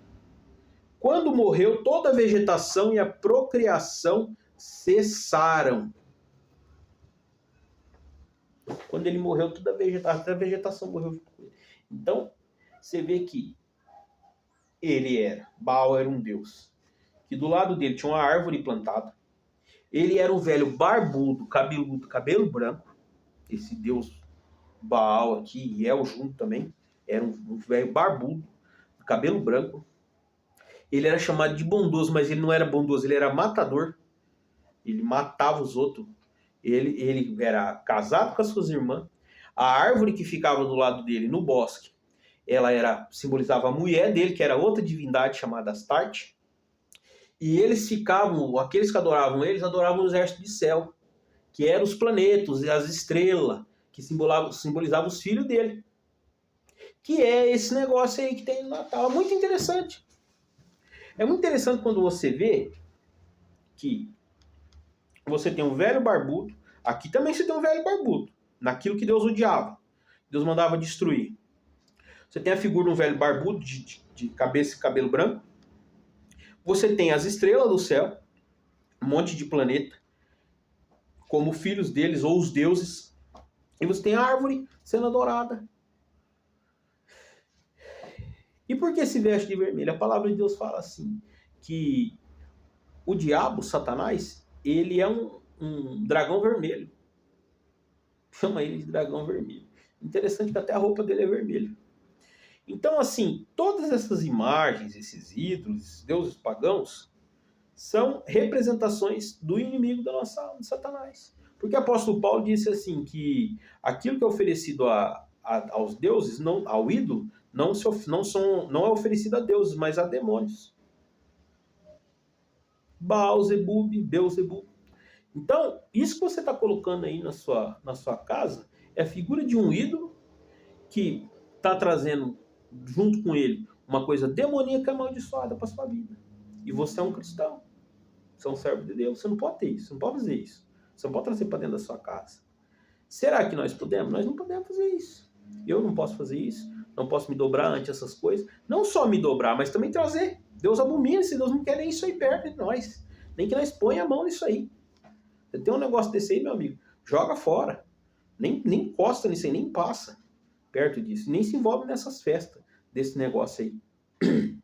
Quando morreu, toda a vegetação e a procriação cessaram. Quando ele morreu, toda a vegetação morreu junto com ele. Então, você vê que Baal era um deus, que do lado dele tinha uma árvore plantada. Ele era um velho barbudo, cabeludo, cabelo branco. Esse deus Baal aqui, e El junto também, era um velho barbudo, cabelo branco. Ele era chamado de bondoso, mas ele não era bondoso, ele era matador. Ele matava os outros. Ele era casado com as suas irmãs. A árvore que ficava do lado dele, no bosque, simbolizava a mulher dele, que era outra divindade chamada Astarte. E aqueles que adoravam eles, adoravam o exército de céu, que eram os planetas, as estrelas, que simbolizavam os filhos dele. Que é esse negócio aí que tem no Natal. É muito interessante. É muito interessante quando você vê que você tem um velho barbudo. Aqui também você tem um velho barbudo. Naquilo que Deus odiava. Deus mandava destruir. Você tem a figura de um velho barbudo de cabeça e cabelo branco. Você tem as estrelas do céu. Um monte de planeta. Como filhos deles ou os deuses. E você tem a árvore sendo adorada. E por que se veste de vermelho? A palavra de Deus fala assim, que o diabo, Satanás, ele é um dragão vermelho. Chama ele de dragão vermelho. Interessante que até a roupa dele é vermelha. Então, assim, todas essas imagens, esses ídolos, esses deuses pagãos, são representações do inimigo da nossa alma, de Satanás. Porque o apóstolo Paulo disse assim, que aquilo que é oferecido aos deuses, ao ídolo, não é oferecido a deuses, mas a demônios. Baal, Zebub, Beelzebub. Então, isso que você está colocando aí na sua casa é a figura de um ídolo que está trazendo junto com ele uma coisa demoníaca amaldiçoada para sua vida. E você é um cristão. Você é um servo de Deus. Você não pode ter isso. Você não pode fazer isso. Você não pode trazer para dentro da sua casa. Será que nós podemos? Nós não podemos fazer isso. Eu não posso fazer isso. Não posso me dobrar ante essas coisas. Não só me dobrar, mas também trazer. Deus abomina se Deus não quer nem isso aí perto de nós. Nem que nós ponha a mão nisso aí. Você tem um negócio desse aí, meu amigo, joga fora. Nem encosta nisso aí, nem passa perto disso. Nem se envolve nessas festas desse negócio aí.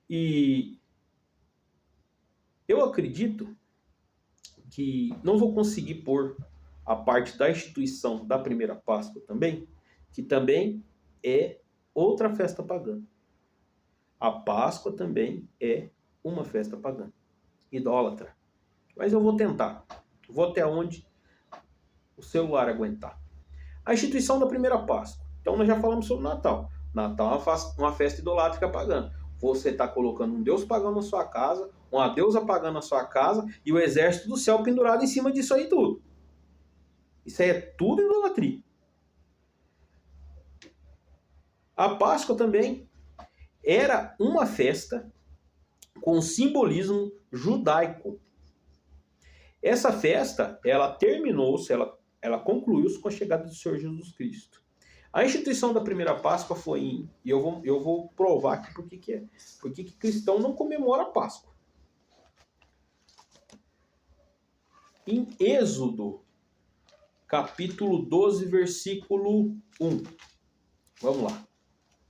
E eu acredito que não vou conseguir pôr a parte da instituição da primeira Páscoa também, que também é outra festa pagã. A Páscoa também é uma festa pagã, idólatra. Mas eu vou tentar. Vou até onde o celular aguentar. A instituição da primeira Páscoa. Então nós já falamos sobre o Natal. Natal é uma festa idolátrica pagã. Você está colocando um deus pagão na sua casa, uma deusa pagã na sua casa e o exército do céu pendurado em cima disso aí tudo. Isso aí é tudo idolatria. A Páscoa também era uma festa com simbolismo judaico. Essa festa, ela terminou-se, ela concluiu-se com a chegada do Senhor Jesus Cristo. A instituição da primeira Páscoa foi e eu vou provar aqui por que cristão não comemora a Páscoa. Em Êxodo, capítulo 12, versículo 1. Vamos lá.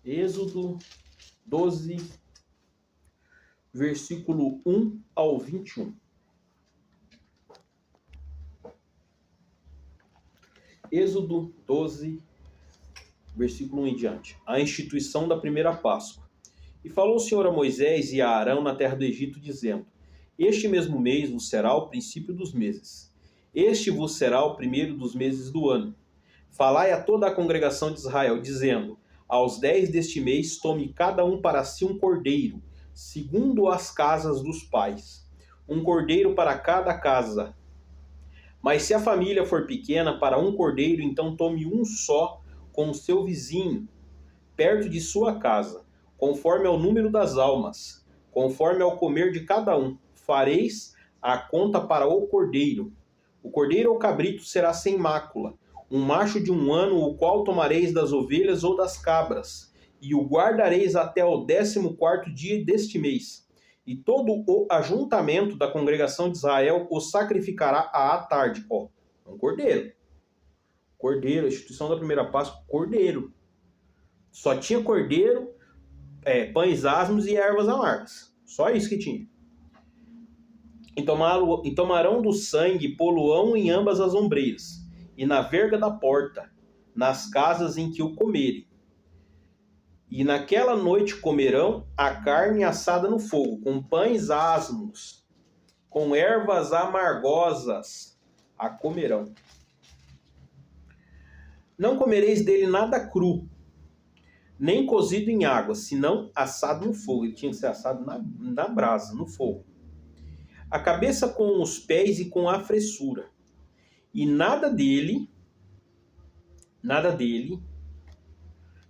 Êxodo 12, versículo 1 ao 21. Êxodo 12, versículo 1 em diante. A instituição da primeira Páscoa. E falou o Senhor a Moisés e a Arão na terra do Egito, dizendo: Este mesmo mês vos será o princípio dos meses. Este vos será o primeiro dos meses do ano. Falai a toda a congregação de Israel, dizendo: Aos 10 deste mês tome cada um para si um cordeiro, segundo as casas dos pais. Um cordeiro para cada casa. Mas se a família for pequena, para um cordeiro, então tome um só com o seu vizinho, perto de sua casa, conforme ao número das almas, conforme ao comer de cada um. Fareis a conta para o cordeiro. O cordeiro ou cabrito será sem mácula, um macho de 1 ano, o qual tomareis das ovelhas ou das cabras, e o guardareis até o 14º dia deste mês. E todo o ajuntamento da congregação de Israel o sacrificará à tarde. Ó, um cordeiro. Cordeiro, a instituição da primeira Páscoa, cordeiro. Só tinha cordeiro, pães asmos e ervas amargas. Só isso que tinha. E tomarão do sangue e poluão em ambas as ombreiras, e na verga da porta, nas casas em que o comerem. E naquela noite comerão a carne assada no fogo, com pães asmos, com ervas amargosas a comerão. Não comereis dele nada cru, nem cozido em água, senão assado no fogo. Ele tinha que ser assado na brasa, no fogo. A cabeça com os pés e com a fressura. E nada dele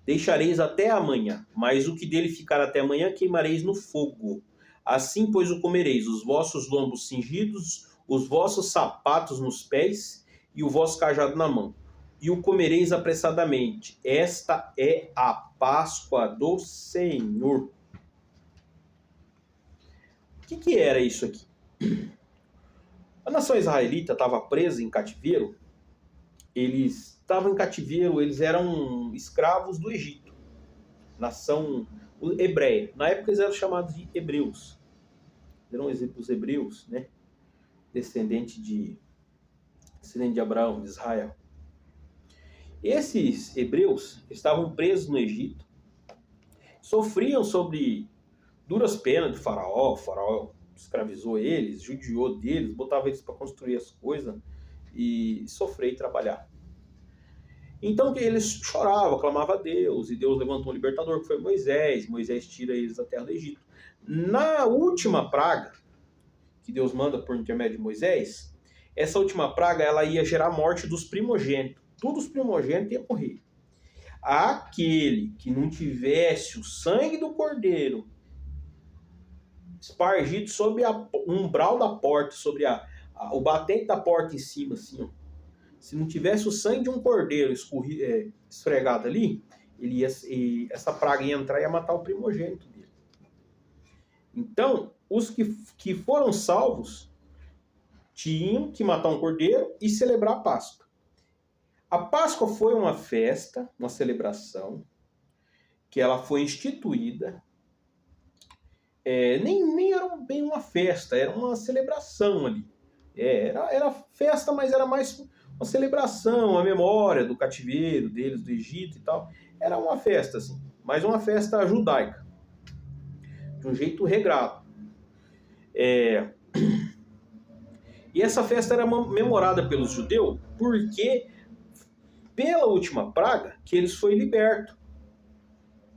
deixareis até amanhã, mas o que dele ficar até amanhã queimareis no fogo. Assim, pois, o comereis, os vossos lombos cingidos, os vossos sapatos nos pés e o vosso cajado na mão. E o comereis apressadamente. Esta é a Páscoa do Senhor. O que era isso aqui? A nação israelita estava presa em cativeiro. Eles estavam em cativeiro, eles eram escravos do Egito. Nação hebreia. Na época eles eram chamados de hebreus. Eram os hebreus, né? Descendente de Abraão, de Israel. Esses hebreus estavam presos no Egito. Sofriam sobre duras penas de Faraó. O Faraó escravizou eles, judiou deles, botava eles para construir as coisas e sofrer e trabalhar. Então eles choravam, clamavam a Deus, e Deus levantou um libertador, que foi Moisés. Moisés tira eles da terra do Egito. Na última praga, que Deus manda por intermédio de Moisés, essa última praga ela ia gerar a morte dos primogênitos. Todos os primogênitos iam morrer. Aquele que não tivesse o sangue do cordeiro espargido sobre o umbral da porta, sobre o batente da porta em cima, assim, ó. Se não tivesse o sangue de um cordeiro esfregado ali, essa praga ia entrar e ia matar o primogênito dele. Então, os que foram salvos tinham que matar um cordeiro e celebrar a Páscoa. A Páscoa foi uma festa, uma celebração, que ela foi instituída. Nem era bem uma festa, era uma celebração ali. Era festa, mas era mais uma celebração, a memória do cativeiro deles, do Egito e tal. Era uma festa, assim, mas uma festa judaica, de um jeito regrado. E essa festa era memorada pelos judeus porque, pela última praga, que eles foram libertos.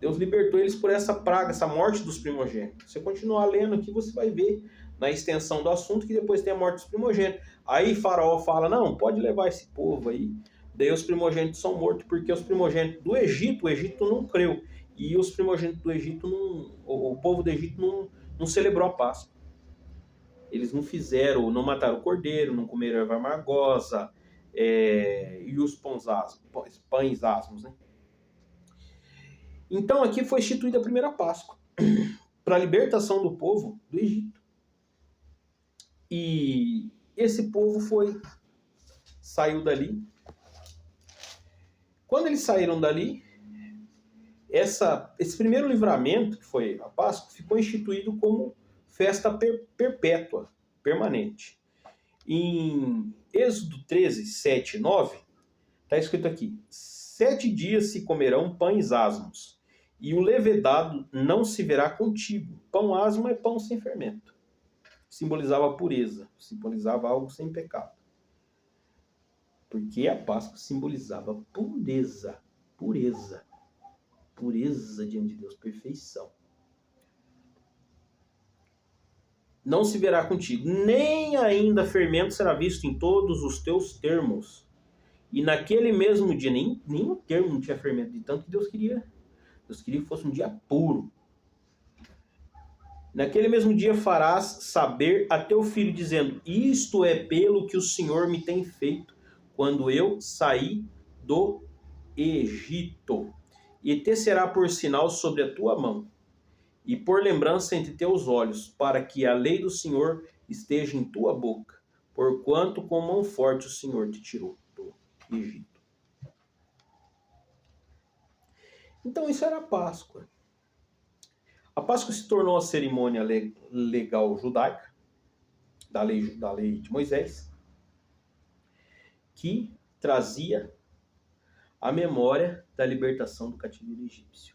Deus libertou eles por essa praga, essa morte dos primogênitos. Se você continuar lendo aqui, você vai ver na extensão do assunto que depois tem a morte dos primogênitos. Aí Faraó fala, não, pode levar esse povo aí. Daí os primogênitos são mortos porque os primogênitos do Egito, o Egito não creu. E os primogênitos do Egito, o povo do Egito não celebrou a Páscoa. Eles não fizeram, não mataram o cordeiro, não comeram erva amargosa e os pães asmos, né? Então aqui foi instituída a primeira Páscoa para a libertação do povo do Egito. E esse povo saiu dali. Quando eles saíram dali, esse primeiro livramento, que foi a Páscoa, ficou instituído como festa perpétua, permanente. Em Êxodo 13, 7 e 9, está escrito aqui: 7 dias se comerão pães asmos, e o levedado não se verá contigo. Pão asmo é pão sem fermento. Simbolizava a pureza, simbolizava algo sem pecado. Porque a Páscoa simbolizava pureza, pureza, pureza diante de Deus, perfeição. Não se verá contigo, nem ainda fermento será visto em todos os teus termos. E naquele mesmo dia, nenhum termo não tinha fermento, de tanto que Deus queria que fosse um dia puro. Naquele mesmo dia farás saber a teu filho, dizendo: isto é pelo que o Senhor me tem feito, quando eu saí do Egito. E te será por sinal sobre a tua mão, e por lembrança entre teus olhos, para que a lei do Senhor esteja em tua boca, porquanto com mão forte o Senhor te tirou do Egito. Então isso era a Páscoa. A Páscoa se tornou a cerimônia legal judaica, da lei de Moisés, que trazia a memória da libertação do cativeiro egípcio,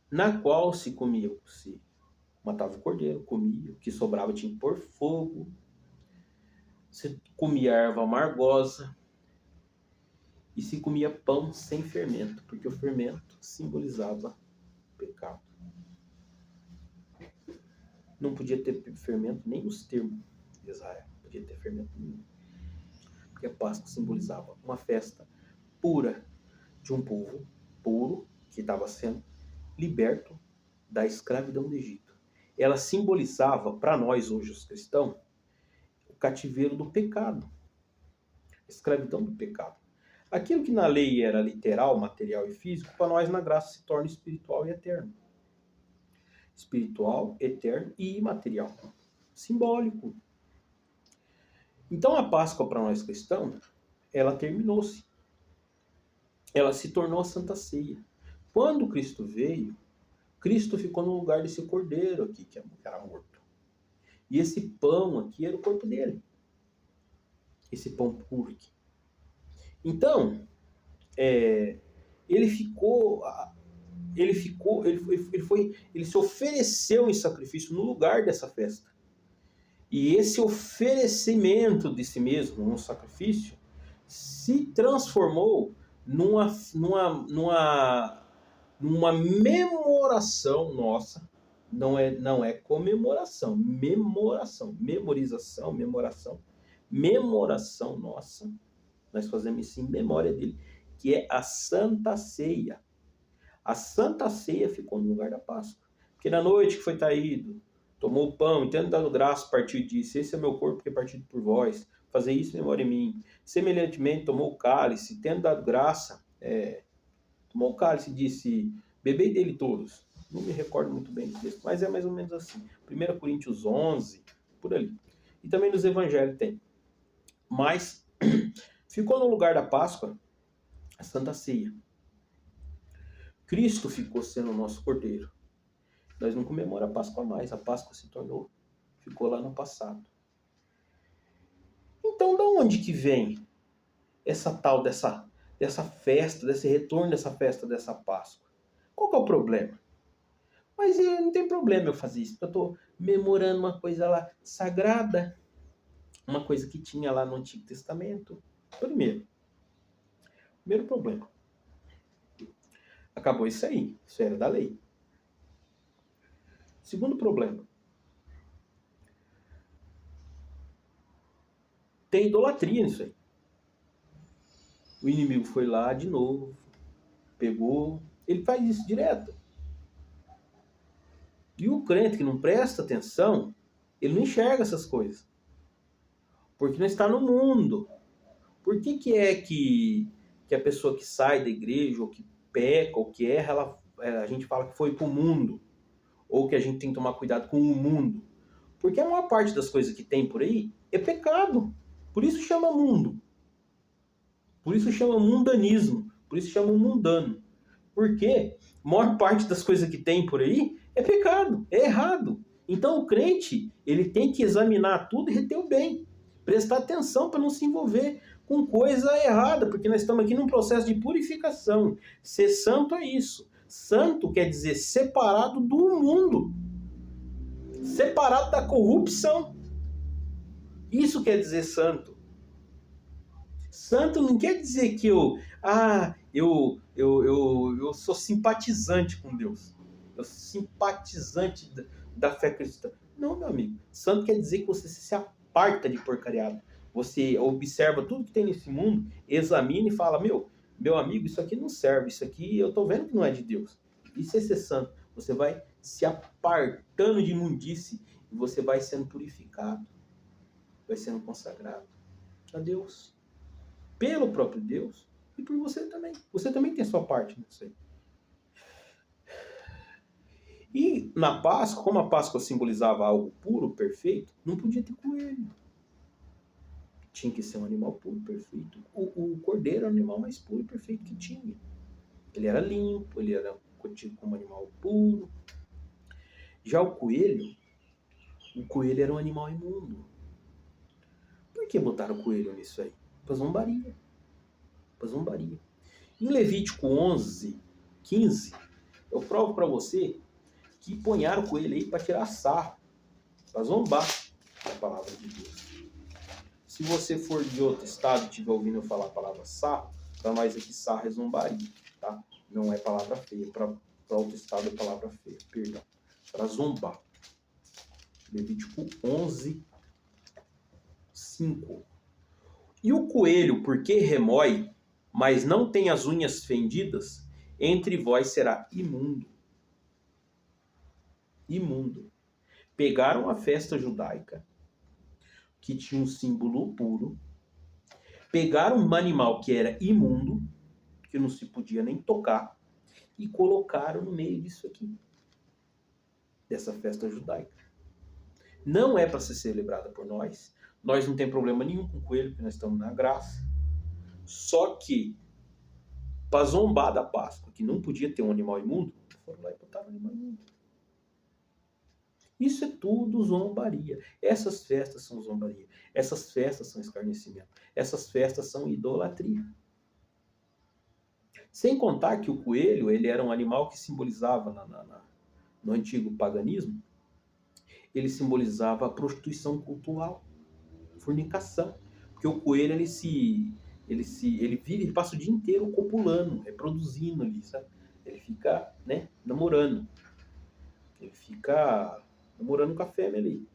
na qual se matava o cordeiro, comia, o que sobrava tinha que pôr fogo, se comia erva amargosa e se comia pão sem fermento, porque o fermento simbolizava o pecado. Não podia ter fermento nem nos termos de Israel, não podia ter fermento nenhum, porque a Páscoa simbolizava uma festa pura de um povo puro que estava sendo liberto da escravidão do Egito. Ela simbolizava para nós hoje os cristãos o cativeiro do pecado, a escravidão do pecado. Aquilo que na lei era literal, material e físico, para nós na graça se torna espiritual e eterno. Espiritual, eterno e imaterial. Simbólico. Então a Páscoa para nós cristãos, ela terminou-se. Ela se tornou a Santa Ceia. Quando Cristo veio, Cristo ficou no lugar desse cordeiro aqui, que era morto. E esse pão aqui era o corpo dele. Esse pão puro aqui. Então, ele se ofereceu em sacrifício no lugar dessa festa. E esse oferecimento de si mesmo, um sacrifício, se transformou numa memoração nossa. Não é comemoração, memoração nossa. Nós fazemos isso em memória dele, que é a Santa Ceia. A Santa Ceia ficou no lugar da Páscoa. Porque na noite que foi traído, tomou o pão, e tendo dado graça, partiu e disse: esse é meu corpo que é partido por vós, fazei isso em memória em mim. Semelhantemente, tomou o cálice, tendo dado graça, tomou o cálice e disse: bebei dele todos. Não me recordo muito bem do texto, mas é mais ou menos assim. 1 Coríntios 11, por ali. E também nos evangelhos tem. Mas ficou no lugar da Páscoa a Santa Ceia. Cristo ficou sendo o nosso cordeiro. Nós não comemoramos a Páscoa mais. A Páscoa ficou lá no passado. Então, da onde que vem essa tal dessa festa, desse retorno dessa festa, dessa Páscoa? Qual que é o problema? Mas não tem problema eu fazer isso, porque eu estou memorando uma coisa lá sagrada, uma coisa que tinha lá no Antigo Testamento. Primeiro problema. Acabou isso aí. Isso era da lei. Segundo problema. Tem idolatria nisso aí. O inimigo foi lá de novo, pegou. Ele faz isso direto. E o crente que não presta atenção, ele não enxerga essas coisas. Porque não está no mundo. Por que é que a pessoa que sai da igreja, ou que peca, ou que erra, a gente fala que foi para o mundo? Ou que a gente tem que tomar cuidado com o mundo? Porque a maior parte das coisas que tem por aí é pecado. Por isso chama mundo. Por isso chama mundanismo. Por isso chama mundano. Porque a maior parte das coisas que tem por aí é pecado, é errado. Então o crente, ele tem que examinar tudo e reter o bem. Prestar atenção para não se envolver com coisa errada, porque nós estamos aqui num processo de purificação. Ser santo é isso. Santo quer dizer separado do mundo. Separado da corrupção. Isso quer dizer santo. Santo não quer dizer que eu sou simpatizante com Deus. Eu sou simpatizante da fé cristã. Não, meu amigo. Santo quer dizer que você se aparta de porcariado. Você observa tudo que tem nesse mundo, examina e fala: meu amigo, isso aqui não serve. Isso aqui eu estou vendo que não é de Deus. Isso é ser santo. Você vai se apartando de imundície e você vai sendo purificado, vai sendo consagrado a Deus, pelo próprio Deus e por você também. Você também tem a sua parte nisso aí. E na Páscoa, como a Páscoa simbolizava algo puro, perfeito, não podia ter coelho. Tinha que ser um animal puro, perfeito. O cordeiro era o animal mais puro e perfeito que tinha. Ele era limpo, ele era tido como animal puro. Já o coelho era um animal imundo. Por que botaram o coelho nisso aí? Para zombaria. Para zombaria. Em Levítico 11, 15, eu provo para você que ponharam o coelho aí para tirar sarro, para zombar da palavra de Deus. Se você for de outro estado e estiver ouvindo eu falar a palavra sarro, para nós aqui sarro é zombaria, tá? Não é palavra feia. Para outro estado é palavra feia, perdão. Para zombar. Levítico 11, 5. E o coelho, porque remói, mas não tem as unhas fendidas, entre vós será imundo. Imundo. Pegaram a festa judaica, que tinha um símbolo puro, pegaram um animal que era imundo, que não se podia nem tocar, e colocaram no meio disso aqui, dessa festa judaica. Não é para ser celebrada por nós. Nós não tem problema nenhum com o coelho, porque nós estamos na graça. Só que, para zombar da Páscoa, que não podia ter um animal imundo, foram lá e botaram um animal imundo. Isso é tudo zombaria. Essas festas são zombaria. Essas festas são escarnecimento. Essas festas são idolatria. Sem contar que o coelho ele era um animal que simbolizava no antigo paganismo, ele simbolizava a prostituição cultural, fornicação. Porque o coelho ele vive, ele passa o dia inteiro copulando, reproduzindo ali, sabe? Ele fica, né, namorando. Ele fica namorando com a fêmea ali,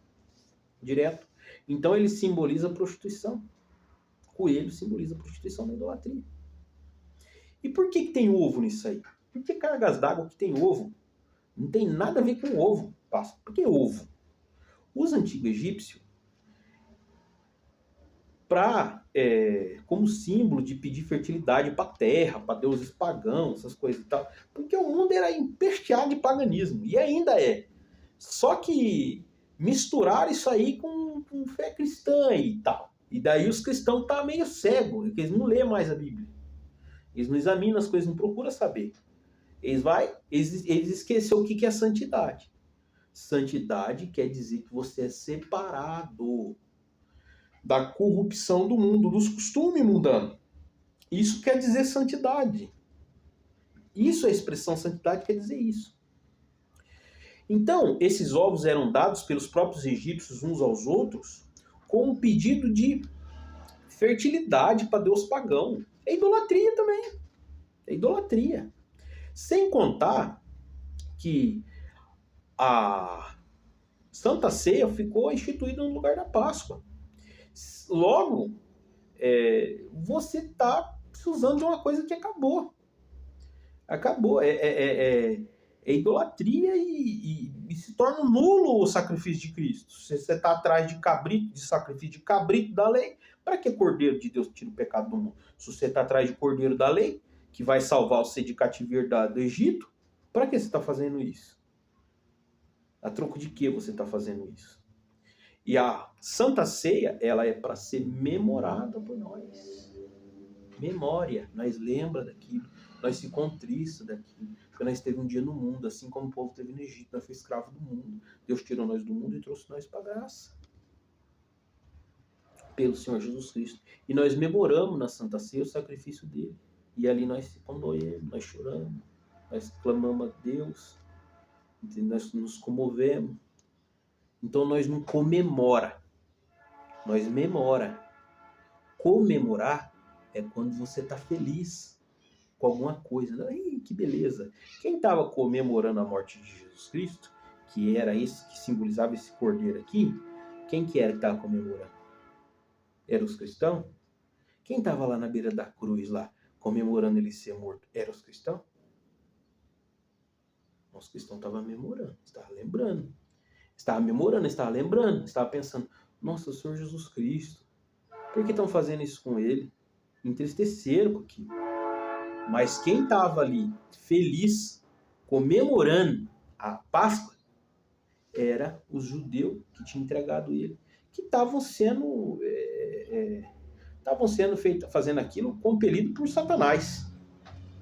direto. Então ele simboliza a prostituição. O coelho simboliza a prostituição da idolatria. E por que tem ovo nisso aí? Por que cargas d'água que tem ovo? Não tem nada a ver com ovo. Por que ovo? Os antigos egípcios, como símbolo de pedir fertilidade para a terra, para deuses pagãos, essas coisas e tal. Porque o mundo era empesteado de paganismo. E ainda é. Só que misturaram isso aí com fé cristã e tal. E daí os cristãos estão meio cegos, porque eles não lêem mais a Bíblia. Eles não examinam as coisas, não procuram saber. Eles esqueceram o que é santidade. Santidade quer dizer que você é separado da corrupção do mundo, dos costumes mundanos. Isso quer dizer santidade. Isso é a expressão santidade, quer dizer isso. Então, esses ovos eram dados pelos próprios egípcios uns aos outros com um pedido de fertilidade para Deus pagão. É idolatria também. É idolatria. Sem contar que a Santa Ceia ficou instituída no lugar da Páscoa. Logo, você está se usando de uma coisa que acabou. Acabou. É idolatria e se torna nulo o sacrifício de Cristo. Se você está atrás de cabrito, de sacrifício de cabrito da lei, para que cordeiro de Deus tira o pecado do mundo? Se você está atrás de cordeiro da lei, que vai salvar você de cativeiro do Egito, para que você está fazendo isso? A troco de que você está fazendo isso? E a Santa Ceia, ela é para ser memorada por nós. Memória. Nós lembra daquilo. Nós se contrista daquilo. Porque nós teve um dia no mundo, assim como o povo teve no Egito. Nós fomos escravos do mundo. Deus tirou nós do mundo e trouxe nós para a graça. Pelo Senhor Jesus Cristo. E nós memoramos na Santa Ceia o sacrifício dele. E ali nós se condoemos, nós choramos, nós clamamos a Deus. Nós nos comovemos. Então nós não comemora, nós memora. Comemorar é quando você está feliz com alguma coisa. Ai, que beleza! Quem estava comemorando a morte de Jesus Cristo, que era isso que simbolizava esse cordeiro aqui, quem que era que estava comemorando? Eram os cristãos? Quem estava lá na beira da cruz, lá, comemorando ele ser morto? Eram os cristãos? Os cristãos estavam memorando, estavam lembrando. Estava memorando, estava lembrando, estava pensando, nossa, o Senhor Jesus Cristo, por que estão fazendo isso com ele? Entristeceram com aquilo. Mas quem estava ali feliz, comemorando a Páscoa, era os judeus que tinham entregado ele, que estavam sendo fazendo aquilo compelido por Satanás,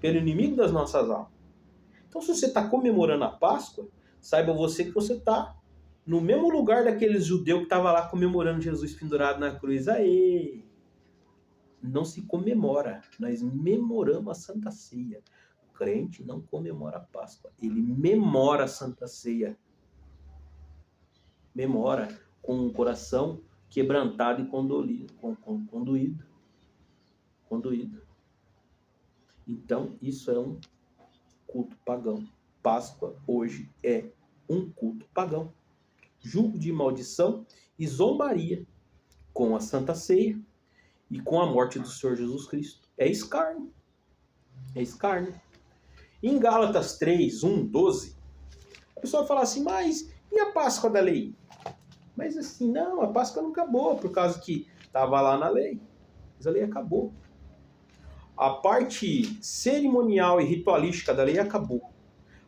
pelo inimigo das nossas almas. Então, se você está comemorando a Páscoa, saiba você que você está no mesmo lugar daqueles judeus que estavam lá comemorando Jesus pendurado na cruz. Aê! Não se comemora, nós memoramos a Santa Ceia. O crente não comemora a Páscoa, ele memora a Santa Ceia. Memora com o coração quebrantado e condoído. Então, isso é um culto pagão. Páscoa hoje é um culto pagão. Julgo de maldição e zombaria com a Santa Ceia e com a morte do Senhor Jesus Cristo. É escárnio. É escárnio. Em Gálatas 3, 1, 12, a pessoa fala assim, mas e a Páscoa da lei? Mas assim, não, a Páscoa não acabou, por causa que estava lá na lei. Mas a lei acabou. A parte cerimonial e ritualística da lei acabou.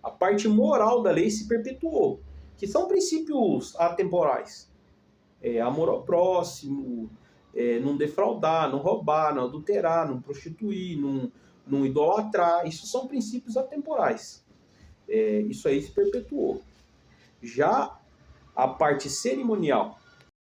A parte moral da lei se perpetuou, que são princípios atemporais. Amor ao próximo, não defraudar, não roubar, não adulterar, não prostituir, não idolatrar. Isso são princípios atemporais. Isso aí se perpetuou. Já a parte cerimonial